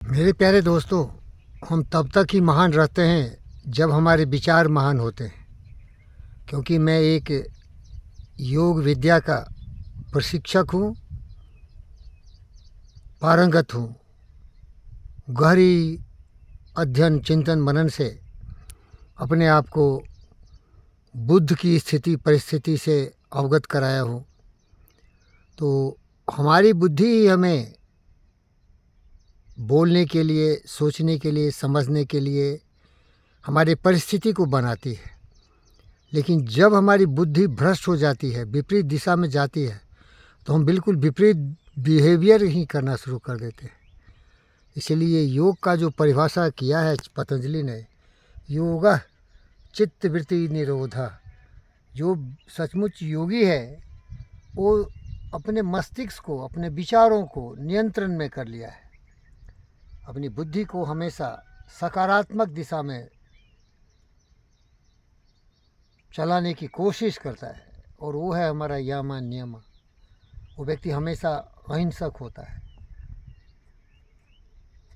मेरे प्यारे दोस्तों, हम तब तक ही महान रहते हैं जब हमारे विचार महान होते हैं। क्योंकि मैं एक योग विद्या का प्रशिक्षक हूँ, पारंगत हूँ। गहरी अध्ययन चिंतन मनन से अपने आप को बुद्ध की स्थिति परिस्थिति से अवगत कराया हूँ। तो हमारी बुद्धि ही हमें बोलने के लिए, सोचने के लिए, समझने के लिए हमारे परिस्थिति को बनाती है। लेकिन जब हमारी बुद्धि भ्रष्ट हो जाती है, विपरीत दिशा में जाती है, तो हम बिल्कुल विपरीत बिहेवियर ही करना शुरू कर देते हैं। इसलिए योग का जो परिभाषा किया है पतंजलि ने, योग चित्त वृत्ति निरोधा। जो सचमुच योगी है वो अपने मस्तिष्क को, अपने विचारों को नियंत्रण में कर लिया है। अपनी बुद्धि को हमेशा सकारात्मक दिशा में चलाने की कोशिश करता है, और वो है हमारा यम नियम। वो व्यक्ति हमेशा अहिंसक होता है,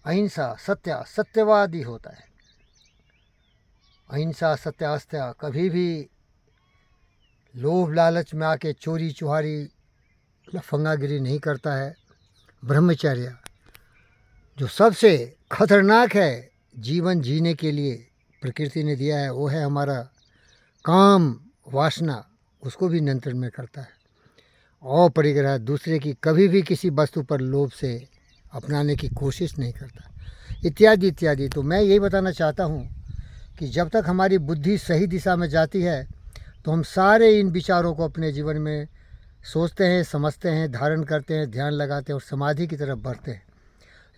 अहिंसा सत्यवादी होता है। अहिंसा सत्यास्त्या, कभी भी लोभ लालच में आके चोरी चुहारी लफंगागिरी नहीं करता है। ब्रह्मचर्य जो सबसे खतरनाक है जीवन जीने के लिए प्रकृति ने दिया है, वो है हमारा काम वासना, उसको भी नियंत्रण में करता है। अपरिग्रह, दूसरे की कभी भी किसी वस्तु पर लोभ से अपनाने की कोशिश नहीं करता, इत्यादि इत्यादि। तो मैं यही बताना चाहता हूँ कि जब तक हमारी बुद्धि सही दिशा में जाती है तो हम सारे इन विचारों को अपने जीवन में सोचते हैं, समझते हैं, धारण करते हैं, ध्यान लगाते हैं और समाधि की तरफ बढ़ते हैं।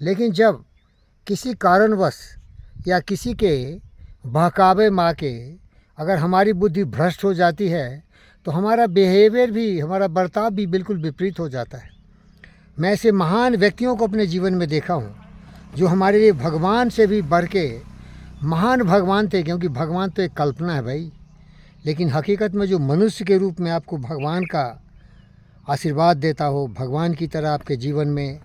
लेकिन जब किसी कारणवश या किसी के बहकावे में आके अगर हमारी बुद्धि भ्रष्ट हो जाती है तो हमारा बिहेवियर भी, हमारा बर्ताव भी बिल्कुल विपरीत हो जाता है। मैं ऐसे महान व्यक्तियों को अपने जीवन में देखा हूँ जो हमारे लिए भगवान से भी बढ़ के महान भगवान थे। क्योंकि भगवान तो एक कल्पना है भाई, लेकिन हकीकत में जो मनुष्य के रूप में आपको भगवान का आशीर्वाद देता हो, भगवान की तरह आपके जीवन में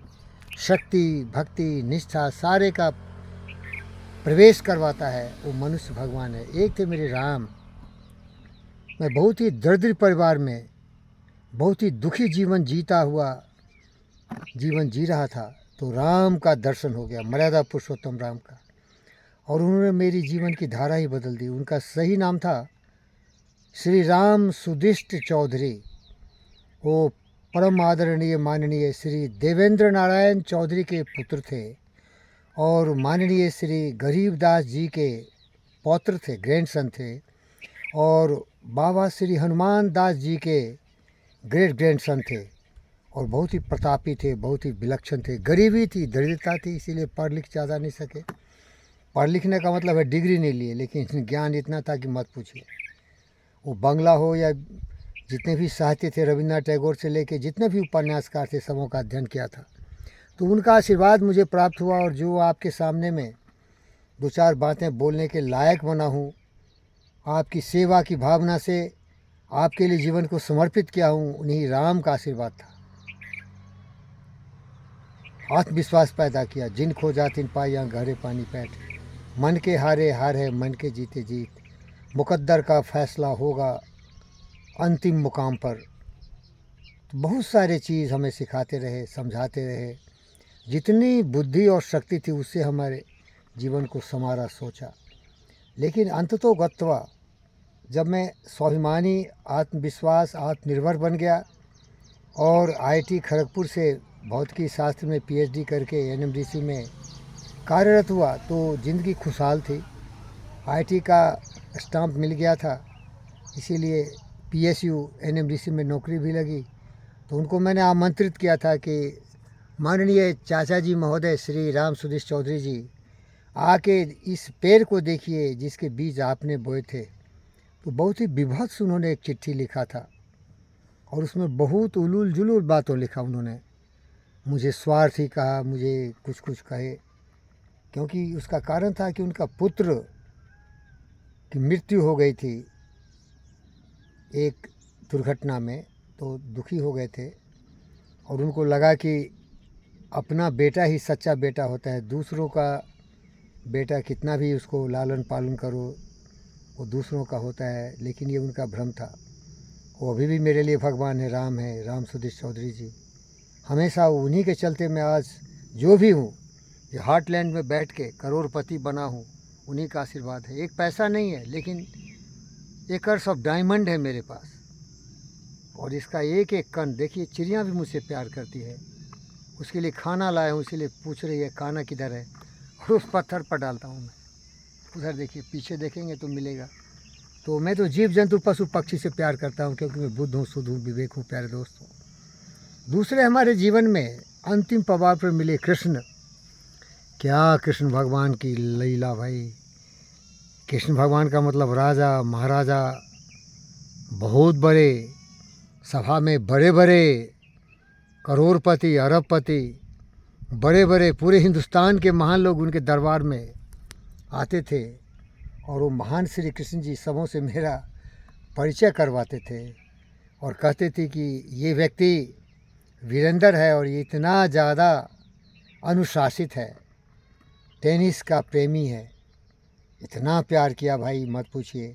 शक्ति, भक्ति, निष्ठा सारे का प्रवेश करवाता है, वो मनुष्य भगवान है। एक थे मेरे राम। मैं बहुत ही दरिद्र परिवार में बहुत ही दुखी जीवन जीता हुआ जीवन जी रहा था, तो राम का दर्शन हो गया, मर्यादा पुरुषोत्तम राम का, और उन्होंने मेरी जीवन की धारा ही बदल दी। उनका सही नाम था श्री राम सुदिष्ट चौधरी। वो परम आदरणीय माननीय श्री देवेंद्र नारायण चौधरी के पुत्र थे और माननीय श्री गरीबदास जी के पौत्र थे, ग्रैंडसन थे, और बाबा श्री हनुमान दास जी के ग्रेट ग्रैंडसन थे, और बहुत ही प्रतापी थे, बहुत ही विलक्षण थे। गरीबी थी, दरिद्रता थी, इसीलिए पढ़ लिख ज़्यादा नहीं सके। पढ़ लिखने का मतलब है डिग्री नहीं लिए, लेकिन ज्ञान इतना था कि मत पूछिए। वो बंगला हो या जितने भी साहित्य थे, रविन्द्रनाथ टैगोर से लेके जितने भी उपन्यासकार थे, सबों का अध्ययन किया था। तो उनका आशीर्वाद मुझे प्राप्त हुआ, और जो आपके सामने में दो चार बातें बोलने के लायक बना हूँ, आपकी सेवा की भावना से आपके लिए जीवन को समर्पित किया हूँ, उन्हीं राम का आशीर्वाद था। आत्मविश्वास पैदा किया, जिन खोजा तिन पाया गहरे पानी पैठ, मन के हारे हार है मन के जीते जीत, मुकद्दर का फैसला होगा अंतिम मुकाम पर। तो बहुत सारे चीज़ हमें सिखाते रहे, समझाते रहे। जितनी बुद्धि और शक्ति थी उससे हमारे जीवन को संवारा, सोचा। लेकिन अंततोगत्वा जब मैं स्वाभिमानी, आत्मविश्वास, आत्मनिर्भर बन गया और आईआईटी खड़गपुर से भौतिकी शास्त्र में पीएचडी करके एनएमडीसी में कार्यरत हुआ, तो ज़िंदगी खुशहाल थी। आईआईटी का स्टाम्प मिल गया था, इसीलिए पीएसयू एनएमडीसी में नौकरी भी लगी। तो उनको मैंने आमंत्रित किया था कि माननीय चाचा जी महोदय श्री राम सुदेश चौधरी जी, आके इस पेड़ को देखिए जिसके बीज आपने बोए थे। तो बहुत ही विभत्स उन्होंने एक चिट्ठी लिखा था, और उसमें बहुत उलूल जुलूल बातों लिखा उन्होंने। मुझे स्वार्थी कहा, मुझे कुछ कुछ कहे, क्योंकि उसका कारण था कि उनका पुत्र की मृत्यु हो गई थी एक दुर्घटना में। तो दुखी हो गए थे, और उनको लगा कि अपना बेटा ही सच्चा बेटा होता है। दूसरों का बेटा कितना भी उसको लालन पालन करो, वो दूसरों का होता है, लेकिन ये उनका भ्रम था। वो अभी भी मेरे लिए भगवान है, राम सुधीर चौधरी जी। हमेशा उन्हीं के चलते मैं आज जो भी हूँ, ये हार्टलैंड में बैठ के करोड़पति बना हूँ, उन्हीं का आशीर्वाद है। एक पैसा नहीं है, लेकिन एकर्स ऑफ डायमंड है मेरे पास, और इसका एक एक कण देखिए, चिड़िया भी मुझसे प्यार करती है। उसके लिए खाना लाया हूँ, इसीलिए पूछ रही है खाना किधर है, और उस पत्थर पर डालता हूँ मैं। उधर देखिए, पीछे देखेंगे तो मिलेगा। तो मैं तो जीव जंतु पशु पक्षी से प्यार करता हूँ, क्योंकि मैं बुद्ध हूँ, शुद्ध हूँ, विवेक हूँ प्यारे दोस्तों। दूसरे हमारे जीवन में अंतिम पड़ाव पर मिले कृष्ण। क्या कृष्ण भगवान की लीला भाई। कृष्ण भगवान का मतलब राजा महाराजा, बहुत बड़े, सभा में बड़े बड़े करोड़पति अरबपति, बड़े बड़े पूरे हिंदुस्तान के महान लोग उनके दरबार में आते थे, और वो महान श्री कृष्ण जी सबों से मेरा परिचय करवाते थे, और कहते थे कि ये व्यक्ति वीरेंद्र है, और ये इतना ज़्यादा अनुशासित है, टेनिस का प्रेमी है। इतना प्यार किया भाई मत पूछिए।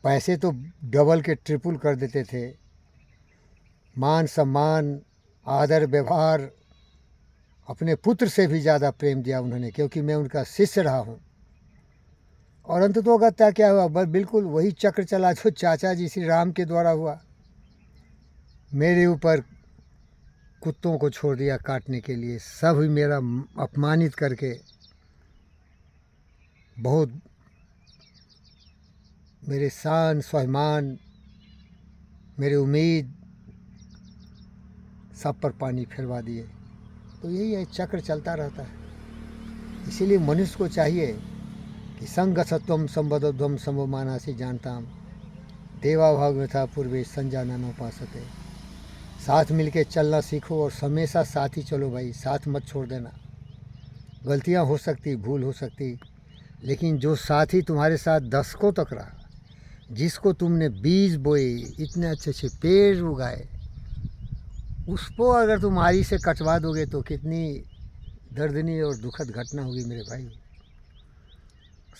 पैसे तो डबल के ट्रिपल कर देते थे। मान सम्मान आदर व्यवहार, अपने पुत्र से भी ज़्यादा प्रेम दिया उन्होंने, क्योंकि मैं उनका शिष्य रहा हूँ। और अंततोगत्या क्या हुआ, बस बिल्कुल वही चक्र चला जो चाचा जी श्री राम के द्वारा हुआ। मेरे ऊपर कुत्तों को छोड़ दिया काटने के लिए, सब ही मेरा अपमानित करके बहुत मेरे शान स्वाभिमान, मेरे उम्मीद सब पर पानी फिरवा दिए। तो यही है, चक्र चलता रहता है। इसीलिए मनुष्य को चाहिए कि संगसत्वम संबद्धम संभमानासी जानताम देवा भाव में था पूर्वे संजानन उपासते। साथ मिलके चलना सीखो, और हमेशा साथ ही चलो भाई, साथ मत छोड़ देना। गलतियां हो सकती, भूल हो सकती, लेकिन जो साथी तुम्हारे साथ दशकों तक रहा, जिसको तुमने बीज बोए, इतने अच्छे अच्छे पेड़ उगाए, उसको अगर तुम आरी से कटवा दोगे तो कितनी दर्दनीय और दुखद घटना होगी मेरे भाई।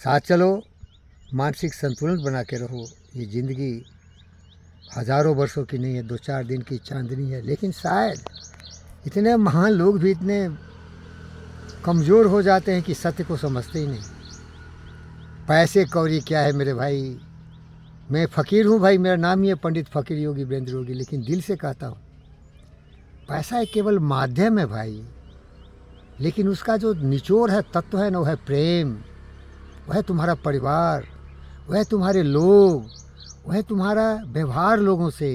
साथ चलो, मानसिक संतुलन बना के रहो। ये ज़िंदगी हज़ारों वर्षों की नहीं है, 2-4 दिन की चांदनी है। लेकिन शायद इतने महान लोग भी इतने कमज़ोर हो जाते हैं कि सत्य को समझते ही नहीं। पैसे कौड़ी क्या है मेरे भाई। मैं फ़कीर हूँ भाई, मेरा नाम ही है पंडित फ़कीर योगी वीरेंद्र योगी, लेकिन दिल से कहता हूँ, पैसा एक केवल माध्यम है भाई, लेकिन उसका जो निचोड़ है, तत्व है ना, वो है प्रेम, वह है तुम्हारा परिवार, वह है तुम्हारे लोग, वह है तुम्हारा व्यवहार लोगों से।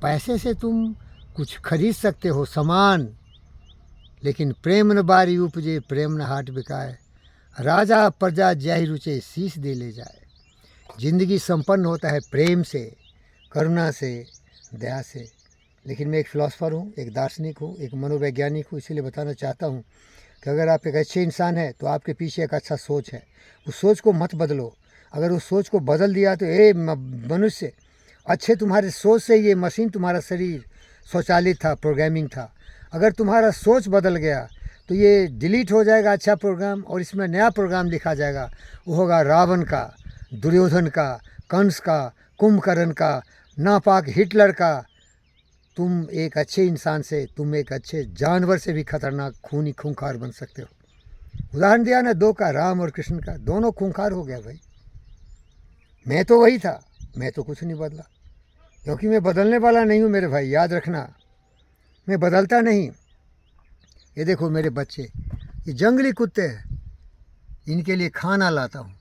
पैसे से तुम कुछ खरीद सकते हो सामान, लेकिन प्रेम न बारी उपजे प्रेम न हाट बिकाए, राजा प्रजा ज्याही रुचे शीश दे ले जाए। जिंदगी संपन्न होता है प्रेम से, करुणा से, दया से। लेकिन मैं एक फिलोसफर हूँ, एक दार्शनिक हूँ, एक मनोवैज्ञानिक हूँ, इसीलिए बताना चाहता हूँ कि अगर आप एक अच्छे इंसान हैं तो आपके पीछे एक अच्छा सोच है। उस सोच को मत बदलो। अगर उस सोच को बदल दिया तो मनुष्य, अच्छे तुम्हारे सोच से ये मशीन, तुम्हारा शरीर स्वचालित था, प्रोग्रामिंग था। अगर तुम्हारा सोच बदल गया तो ये डिलीट हो जाएगा अच्छा प्रोग्राम, और इसमें नया प्रोग्राम लिखा जाएगा। वो होगा रावण का, दुर्योधन का, कंस का, कुंभकर्ण का, नापाक हिटलर का। तुम एक अच्छे इंसान से, तुम एक अच्छे जानवर से भी खतरनाक खूनी खूंखार बन सकते हो। उदाहरण दिया ना दो का, राम और कृष्ण का, दोनों खूंखार हो गया भाई। मैं तो वही था, मैं तो कुछ नहीं बदला, क्योंकि मैं बदलने वाला नहीं हूँ मेरे भाई, याद रखना, मैं बदलता नहीं। ये देखो मेरे बच्चे, ये जंगली कुत्ते हैं, इनके लिए खाना लाता हूँ।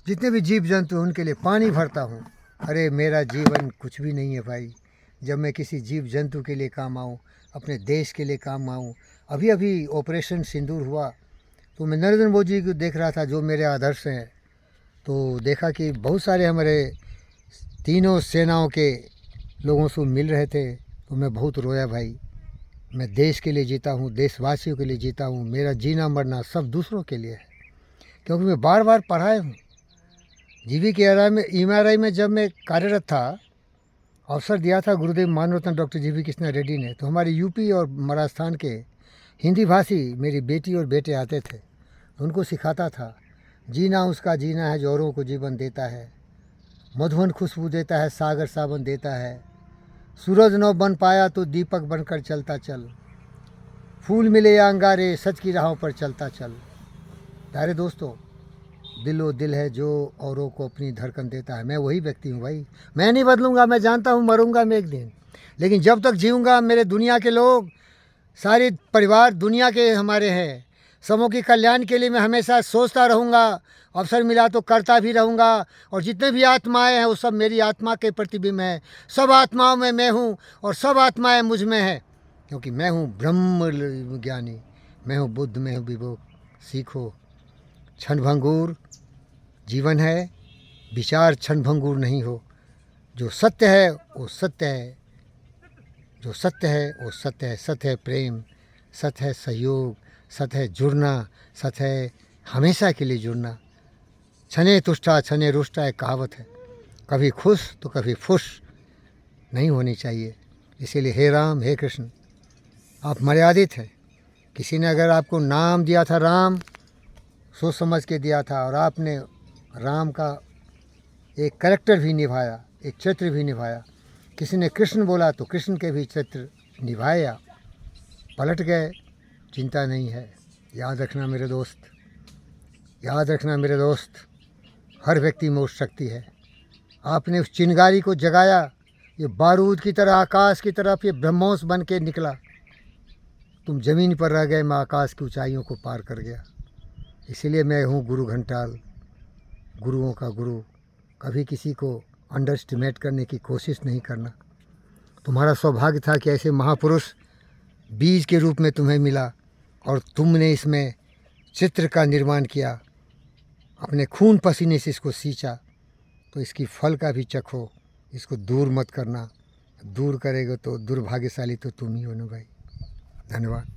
जितने भी जीव जंतु हैं उनके लिए पानी भरता हूँ। अरे मेरा जीवन कुछ भी नहीं है भाई, जब मैं किसी जीव जंतु के लिए काम आऊँ, अपने देश के लिए काम आऊँ। अभी अभी ऑपरेशन सिंदूर हुआ तो मैं नरेंद्र मोदी को देख रहा था, जो मेरे आदर्श हैं। तो देखा कि बहुत सारे हमारे तीनों सेनाओं के लोगों से मिल रहे थे, तो मैं बहुत रोया भाई। मैं देश के लिए जीता हूँ, देशवासियों के लिए जीता हूँ। मेरा जीना मरना सब दूसरों के लिए है, क्योंकि मैं बार बार पढ़ाया हूँ। जीवी के एमआरआई में जब मैं कार्यरत था, अवसर दिया था गुरुदेव मानवरत्न डॉक्टर जी वी कृष्णा रेड्डी ने, तो हमारे यूपी और महाराजस्थान के हिंदी भाषी मेरी बेटी और बेटे आते थे, उनको सिखाता था जीना उसका जीना है जो औरों को जीवन देता है, मधुबन खुशबू देता है सागर सावन देता है, सूरज न बन पाया तो दीपक बनकर चलता चल, फूल मिले या अंगारे सच की राहों पर चलता चल। प्यारे दोस्तों, दिलो दिल है जो औरों को अपनी धड़कन देता है। मैं वही व्यक्ति हूँ भाई, मैं नहीं बदलूँगा, मैं जानता हूँ मरूंगा मैं एक दिन, लेकिन जब तक जीऊँगा मेरे दुनिया के लोग, सारे परिवार दुनिया के हमारे हैं, समूह के कल्याण के लिए मैं हमेशा सोचता रहूँगा, अवसर मिला तो करता भी रहूँगा। और जितने भी आत्माएं हैं वो सब मेरी आत्मा के प्रतिबिंब हैं, सब आत्माओं में मैं हूँ और सब आत्माएं मुझ में हैं, क्योंकि मैं हूँ ब्रह्म ज्ञानी, मैं हूँ बुद्ध, मैं हूँ विवेक। सीखो, क्षणभंगुर जीवन है, विचार क्षणभंगुर नहीं हो। जो सत्य है वो सत्य है, जो सत्य है वो सत्य है। सत्य है प्रेम, सत्य है सहयोग, सत्य है जुड़ना, सत्य है हमेशा के लिए जुड़ना। छने तुष्टा छने रुष्टा एक कहावत है, कभी खुश तो कभी फुश नहीं होनी चाहिए। इसीलिए हे राम हे कृष्ण, आप मर्यादित हैं। किसी ने अगर आपको नाम दिया था राम, सोच समझ के दिया था, और आपने राम का एक कैरेक्टर भी निभाया, एक चरित्र भी निभाया। किसी ने कृष्ण बोला तो कृष्ण के भी चरित्र निभाया, पलट गए, चिंता नहीं है। याद रखना मेरे दोस्त, याद रखना मेरे दोस्त, हर व्यक्ति में उस शक्ति है। आपने उस चिंगारी को जगाया, ये बारूद की तरह आकाश की तरफ ये ब्रह्मोस बन के निकला। तुम ज़मीन पर रह गए, मैं आकाश की ऊंचाइयों को पार कर गया। इसीलिए मैं हूँ गुरु घंटाल, गुरुओं का गुरु। कभी किसी को अंडर एस्टिमेट करने की कोशिश नहीं करना। तुम्हारा सौभाग्य था कि ऐसे महापुरुष बीज के रूप में तुम्हें मिला और तुमने इसमें चित्र का निर्माण किया, अपने खून पसीने से इसको सींचा, तो इसकी फल का भी चखो। इसको दूर मत करना, दूर करेगा तो दुर्भाग्यशाली तो तुम ही हो ना भाई। धन्यवाद।